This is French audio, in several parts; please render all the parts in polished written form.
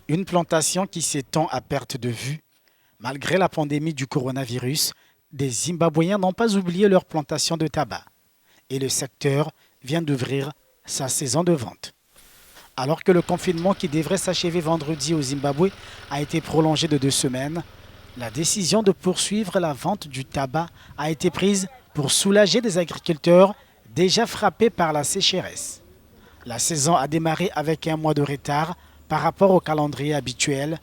Une plantation qui s'étend à perte de vue. Malgré la pandémie du coronavirus, des Zimbabwéens n'ont pas oublié leur plantation de tabac. Et le secteur vient d'ouvrir sa saison de vente. Alors que le confinement qui devrait s'achever vendredi au Zimbabwe a été prolongé de 2 semaines, la décision de poursuivre la vente du tabac a été prise pour soulager des agriculteurs déjà frappés par la sécheresse. La saison a démarré avec un mois de retard par rapport au calendrier habituel,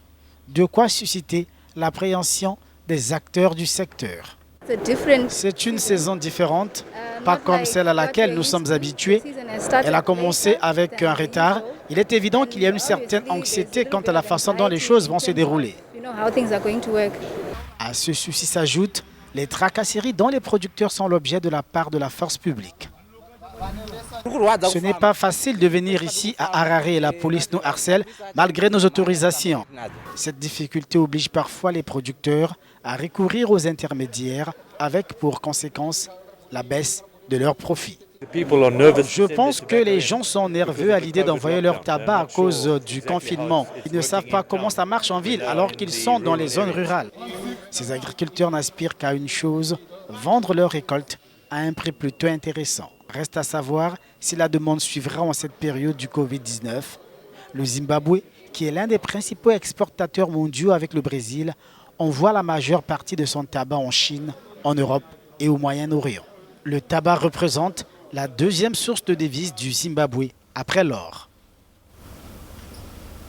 de quoi susciter l'appréhension des acteurs du secteur. C'est une saison différente, pas comme celle à laquelle nous sommes habitués. Elle a commencé avec un retard. Il est évident qu'il y a une certaine anxiété quant à la façon dont les choses vont se dérouler. À ce souci s'ajoutent les tracasseries dont les producteurs sont l'objet de la part de la force publique. Ce n'est pas facile de venir ici à Harare et la police nous harcèle malgré nos autorisations. Cette difficulté oblige parfois les producteurs à recourir aux intermédiaires avec pour conséquence la baisse de leurs profits. Je pense que les gens sont nerveux à l'idée d'envoyer leur tabac à cause du confinement. Ils ne savent pas comment ça marche en ville alors qu'ils sont dans les zones rurales. Ces agriculteurs n'aspirent qu'à une chose, vendre leurs récoltes à un prix plutôt intéressant. Reste à savoir si la demande suivra en cette période du Covid-19. Le Zimbabwe, qui est l'un des principaux exportateurs mondiaux avec le Brésil, envoie la majeure partie de son tabac en Chine, en Europe et au Moyen-Orient. Le tabac représente la deuxième source de devises du Zimbabwe, après l'or.